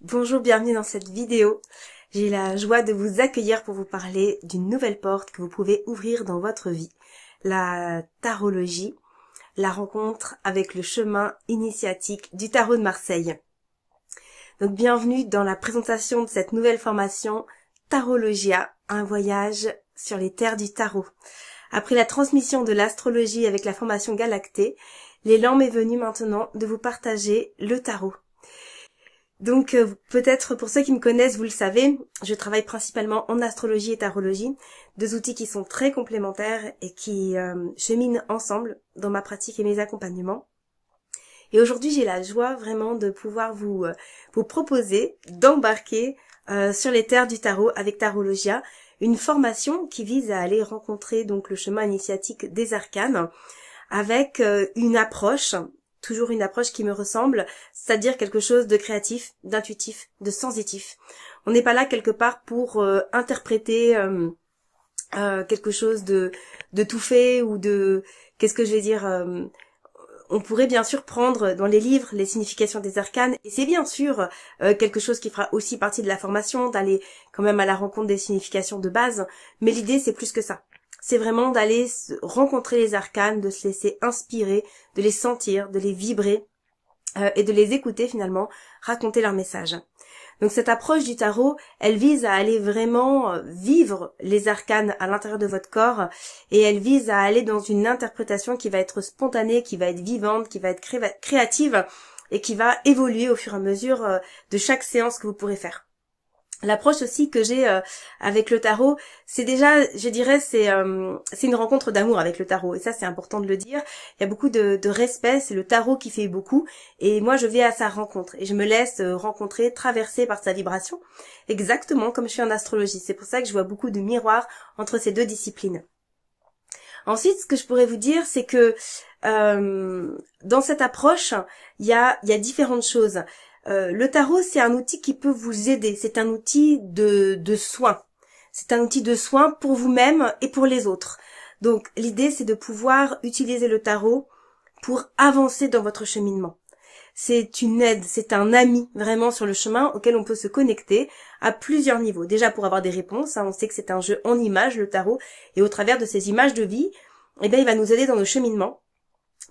Bonjour, bienvenue dans cette vidéo. J'ai la joie de vous accueillir pour vous parler d'une nouvelle porte que vous pouvez ouvrir dans votre vie, la tarologie, la rencontre avec le chemin initiatique du tarot de Marseille. Donc bienvenue dans la présentation de cette nouvelle formation Tarologia, un voyage sur les terres du tarot. Après la transmission de l'astrologie avec la formation Galactée, l'élan m'est venu maintenant de vous partager le tarot. Donc peut-être pour ceux qui me connaissent, vous le savez, je travaille principalement en astrologie et tarologie, deux outils qui sont très complémentaires et qui cheminent ensemble dans ma pratique et mes accompagnements. Et aujourd'hui, j'ai la joie vraiment de pouvoir vous proposer d'embarquer sur les terres du tarot avec Tarologia, une formation qui vise à aller rencontrer donc le chemin initiatique des arcanes avec une approche, toujours une approche qui me ressemble, c'est-à-dire quelque chose de créatif, d'intuitif, de sensitif. On n'est pas là quelque part pour interpréter quelque chose de tout fait ou de, qu'est-ce que je vais dire, on pourrait bien sûr prendre dans les livres les significations des arcanes, et c'est bien sûr quelque chose qui fera aussi partie de la formation, d'aller quand même à la rencontre des significations de base, mais l'idée c'est plus que ça. C'est vraiment d'aller rencontrer les arcanes, de se laisser inspirer, de les sentir, de les vibrer et de les écouter finalement raconter leur message. Donc cette approche du tarot, elle vise à aller vraiment vivre les arcanes à l'intérieur de votre corps et elle vise à aller dans une interprétation qui va être spontanée, qui va être vivante, qui va être créative et qui va évoluer au fur et à mesure de chaque séance que vous pourrez faire. L'approche aussi que j'ai avec le tarot, c'est déjà, je dirais, c'est une rencontre d'amour avec le tarot. Et ça, c'est important de le dire. Il y a beaucoup de respect, c'est le tarot qui fait beaucoup. Et moi, je vais à sa rencontre. Et je me laisse rencontrer, traverser par sa vibration. Exactement comme je suis en astrologie. C'est pour ça que je vois beaucoup de miroirs entre ces deux disciplines. Ensuite, ce que je pourrais vous dire, c'est que dans cette approche, il y a différentes choses. Le tarot, c'est un outil qui peut vous aider. C'est un outil de soin. C'est un outil de soin pour vous-même et pour les autres. Donc, l'idée, c'est de pouvoir utiliser le tarot pour avancer dans votre cheminement. C'est une aide, c'est un ami vraiment sur le chemin auquel on peut se connecter à plusieurs niveaux. Déjà pour avoir des réponses, on sait que c'est un jeu en images, le tarot, et au travers de ces images de vie, eh bien, il va nous aider dans nos cheminements.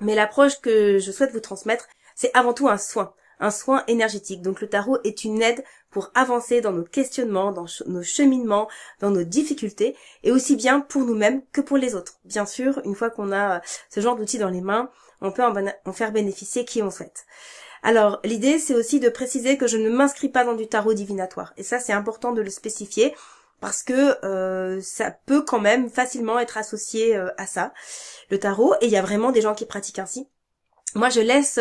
Mais l'approche que je souhaite vous transmettre, c'est avant tout un soin énergétique. Donc le tarot est une aide pour avancer dans nos questionnements, dans nos cheminements, dans nos difficultés, et aussi bien pour nous-mêmes que pour les autres. Bien sûr, une fois qu'on a ce genre d'outils dans les mains, on peut en faire bénéficier qui on souhaite. Alors, l'idée, c'est aussi de préciser que je ne m'inscris pas dans du tarot divinatoire. Et ça, c'est important de le spécifier, parce que ça peut quand même facilement être associé à ça, le tarot, et il y a vraiment des gens qui pratiquent ainsi. Moi, je laisse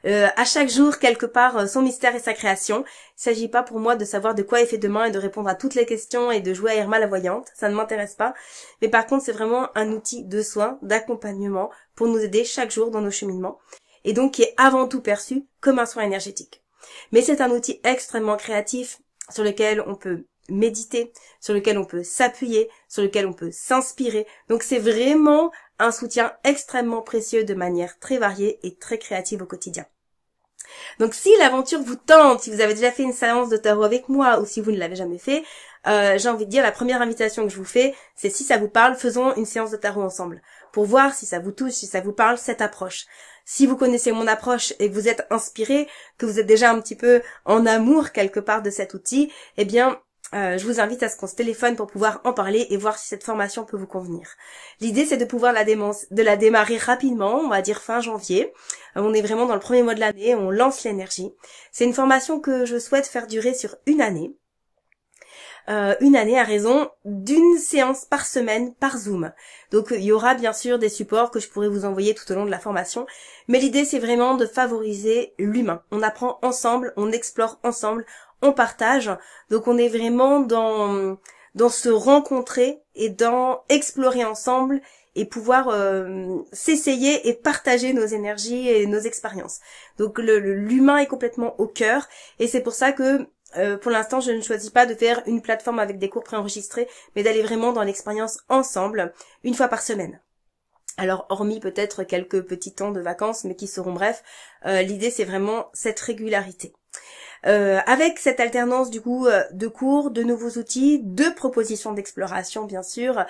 à chaque jour quelque part son mystère et sa création. Il s'agit pas pour moi de savoir de quoi est fait demain et de répondre à toutes les questions et de jouer à Irma la voyante. Ça ne m'intéresse pas. Mais par contre, c'est vraiment un outil de soin, d'accompagnement pour nous aider chaque jour dans nos cheminements. Et donc, qui est avant tout perçu comme un soin énergétique. Mais c'est un outil extrêmement créatif sur lequel on peut méditer, sur lequel on peut s'appuyer, sur lequel on peut s'inspirer. Donc, c'est vraiment un soutien extrêmement précieux de manière très variée et très créative au quotidien. Donc si l'aventure vous tente, si vous avez déjà fait une séance de tarot avec moi ou si vous ne l'avez jamais fait, j'ai envie de dire la première invitation que je vous fais, c'est si ça vous parle, faisons une séance de tarot ensemble pour voir si ça vous touche, si ça vous parle, cette approche. Si vous connaissez mon approche et que vous êtes inspiré, que vous êtes déjà un petit peu en amour quelque part de cet outil, eh bien je vous invite à ce qu'on se téléphone pour pouvoir en parler et voir si cette formation peut vous convenir. L'idée, c'est de pouvoir la démarrer rapidement, on va dire fin janvier. On est vraiment dans le premier mois de l'année, on lance l'énergie. C'est une formation que je souhaite faire durer sur une année. Une année à raison d'une séance par semaine par Zoom. Donc il y aura bien sûr des supports que je pourrai vous envoyer tout au long de la formation, mais l'idée c'est vraiment de favoriser l'humain. On apprend ensemble, on explore ensemble, on partage, donc on est vraiment dans se rencontrer et dans explorer ensemble et pouvoir s'essayer et partager nos énergies et nos expériences. Donc l'humain est complètement au cœur et c'est pour ça que pour l'instant, je ne choisis pas de faire une plateforme avec des cours préenregistrés, mais d'aller vraiment dans l'expérience ensemble, une fois par semaine. Alors, hormis peut-être quelques petits temps de vacances, mais qui seront brefs, l'idée c'est vraiment cette régularité. avec cette alternance du coup de cours, de nouveaux outils, de propositions d'exploration bien sûr,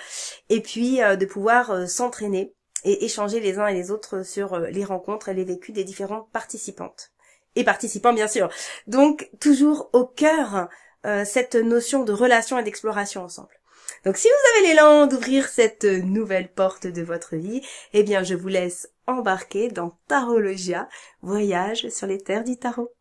et puis de pouvoir s'entraîner et échanger les uns et les autres sur les rencontres et les vécus des différentes participantes et participants bien sûr. Donc toujours au cœur cette notion de relation et d'exploration ensemble. Donc si vous avez l'élan d'ouvrir cette nouvelle porte de votre vie, eh bien je vous laisse embarquer dans Tarologia, voyage sur les terres du tarot.